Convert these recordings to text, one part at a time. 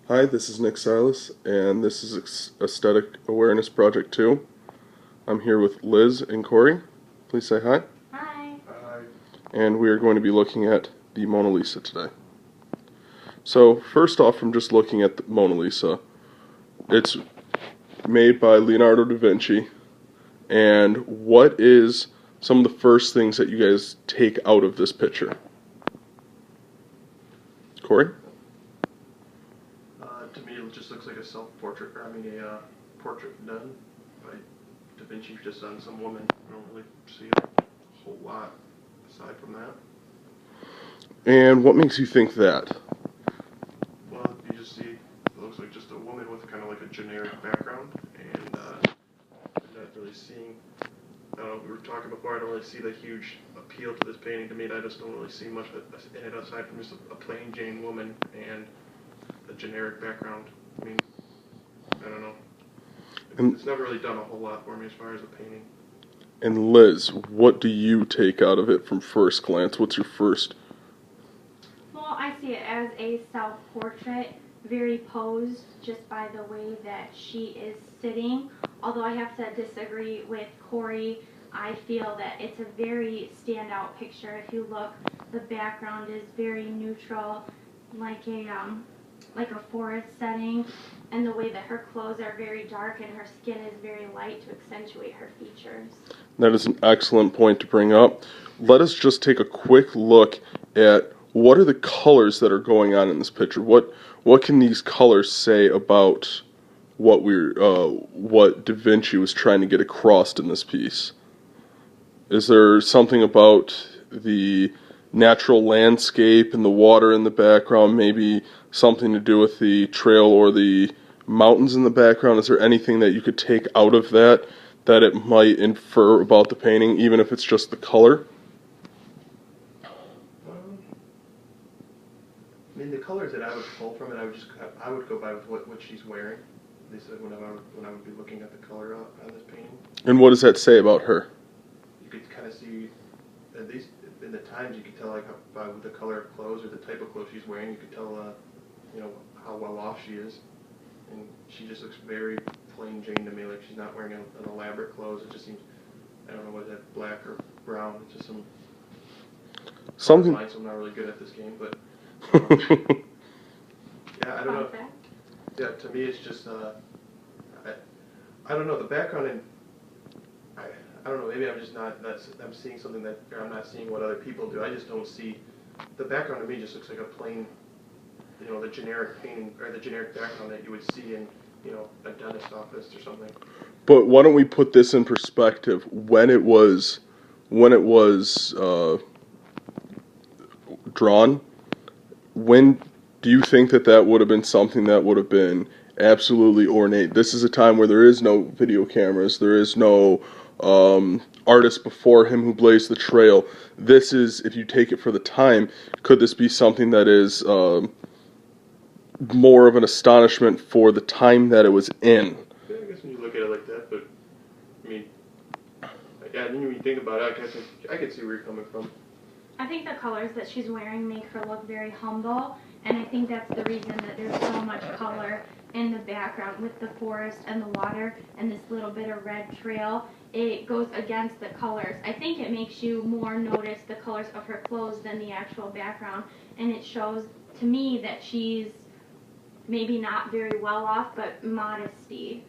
Hi, this is Nick Silas, and this is Aesthetic Awareness Project 2. I'm here with Liz and Corey. Please say hi. Hi. Hi. And we are going to be looking at the Mona Lisa today. So, first off, from just looking at the Mona Lisa, it's made by Leonardo da Vinci. And what is some of the first things that you guys take out of this picture? Corey? To me, it just looks like a self-portrait, a portrait done by Da Vinci, just on some woman. I don't really see a whole lot aside from that. And what makes you think that? Well, you just see, it looks like just a woman with kind of like a generic background, and I'm not really seeing, we were talking before, I don't really see the huge appeal to this painting. To me, I just don't really see much in it aside from just a plain Jane woman and a generic background. I mean, I don't know. It's never really done a whole lot for me as far as the painting. And Liz, what do you take out of it from first glance? What's your first? Well, I see it as a self-portrait, very posed just by the way that she is sitting. Although I have to disagree with Corey, I feel that it's a very standout picture. If you look, the background is very neutral, like a forest setting, and the way that her clothes are very dark and her skin is very light to accentuate her features. That is an excellent point to bring up. Let us just take a quick look at what are the colors that are going on in this picture. What can these colors say about what Da Vinci was trying to get across in this piece? Is there something about the natural landscape and the water in the background, maybe something to do with the trail or the mountains in the background? Is there anything that you could take out of that it might infer about the painting, even if it's just the color? I mean, the colors that I would pull from it, I would go by with what she's wearing. They said when I would be looking at the color on this painting. And what does that say about her? You could kind of see, at least in the times, you could tell like by the color of clothes or the type of clothes she's wearing. You could tell, how well off she is, and she just looks very plain Jane to me. Like she's not wearing an elaborate clothes. It just seems, I don't know what that black or brown. It's just something. Lines, so I'm not really good at this game, but. Yeah, I don't know. Yeah, to me it's just I don't know the background, and I don't know, maybe I'm just not I'm seeing something that, or I'm not seeing what other people do. I just don't see the background. To me just looks like a plain, the generic painting or the generic background that you would see in a dentist office or something. But why don't we put this in perspective? When it was drawn, when do you think that would have been something that would have been absolutely ornate? This is a time where there is no video cameras, there is no artist before him who blazed the trail. This is, if you take it for the time, could this be something that is more of an astonishment for the time that it was in? Yeah, I guess when you look at it like that, but I mean, yeah, when you think about it, I can see where you're coming from. I think the colors that she's wearing make her look very humble, and I think that's the reason that there's so much color in the background with the forest and the water and this little bit of red trail. It goes against the colors. I think it makes you more notice the colors of her clothes than the actual background, and it shows to me that she's maybe not very well off, but modesty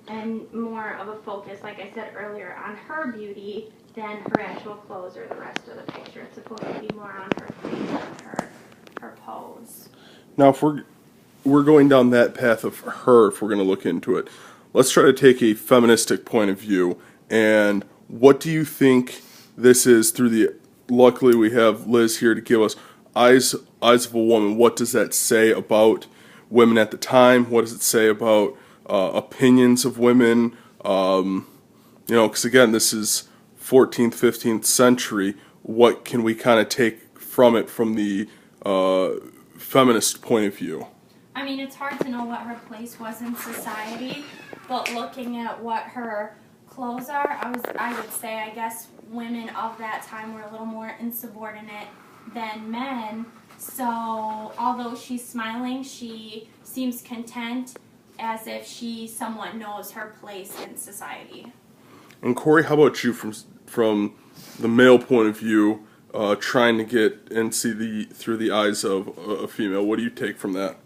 and more of a focus, like I said earlier, on her beauty than her actual clothes or the rest of the picture. It's supposed to be more on her face and her pose. Now, if we're going down that path of her, if we're going to look into it, let's try to take a feministic point of view. And what do you think this is through the? Luckily, we have Liz here to give us eyes of a woman. What does that say about women at the time? What does it say about opinions of women? Because again, this is 14th, 15th century. What can we kind of take from it from the feminist point of view? I mean, it's hard to know what her place was in society, but looking at what her clothes are, I would say, I guess, women of that time were a little more insubordinate than men, So although she's smiling, she seems content, as if she somewhat knows her place in society. And Corey, how about you from the male point of view, trying to get and see through the eyes of a female? What do you take from that?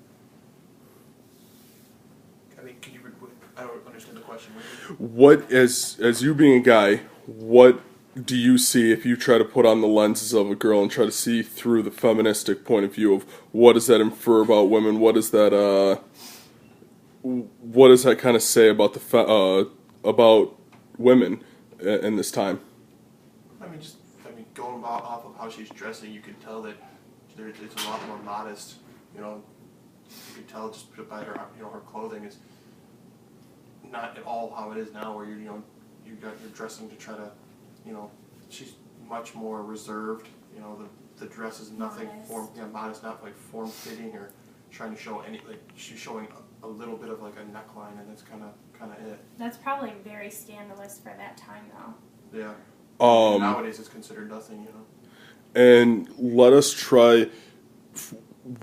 I mean, can you repeat? I don't understand the question. What, as you being a guy, what do you see if you try to put on the lenses of a girl and try to see through the feministic point of view of what does that infer about women? What does that kind of say about about women in this time? I mean, going off of how she's dressing, you can tell that it's a lot more modest. You know, you can tell just by her, her clothing is not at all how it is now, where you're dressing to try to, she's much more reserved. You know, the dress is nothing modest, not like form fitting or trying to show she's showing a little bit of like a neckline, and that's kind of it. That's probably very scandalous for that time, though. Yeah. Nowadays it's considered nothing, And let us try.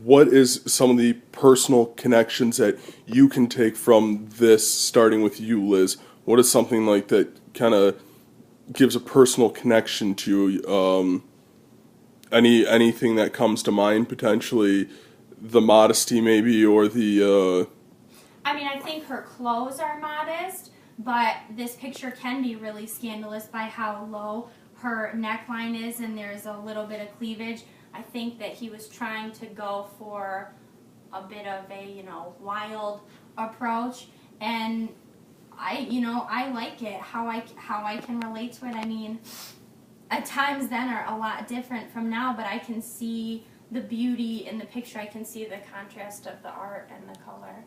What is some of the personal connections that you can take from this, starting with you, Liz? What is something like that kind of gives a personal connection to you? Anything that comes to mind, potentially the modesty maybe, or the... I mean, I think her clothes are modest, but this picture can be really scandalous by how low her neckline is, and there's a little bit of cleavage. I think that he was trying to go for a bit of a, wild approach, and I like it, how I can relate to it. I mean, at times then are a lot different from now, but I can see the beauty in the picture. I can see the contrast of the art and the color.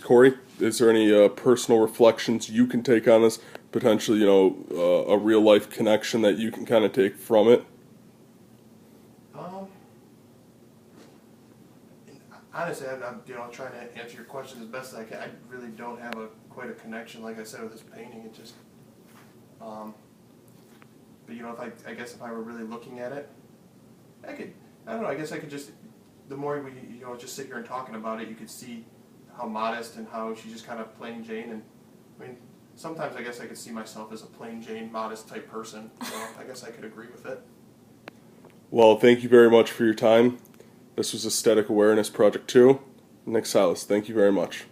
Corey, is there any personal reflections you can take on this? Potentially, a real life connection that you can kind of take from it? Honestly, I'm trying to answer your question as best as I can. I really don't have quite a connection, like I said, with this painting. It just, but I guess if I were really looking at it, I don't know. I guess I could just, the more we just sit here and talking about it, you could see how modest and how she's just kind of plain Jane. And I mean, sometimes I guess I could see myself as a plain Jane, modest type person. So I guess I could agree with it. Well, thank you very much for your time. This was Aesthetic Awareness Project 2. Nick Silas, thank you very much.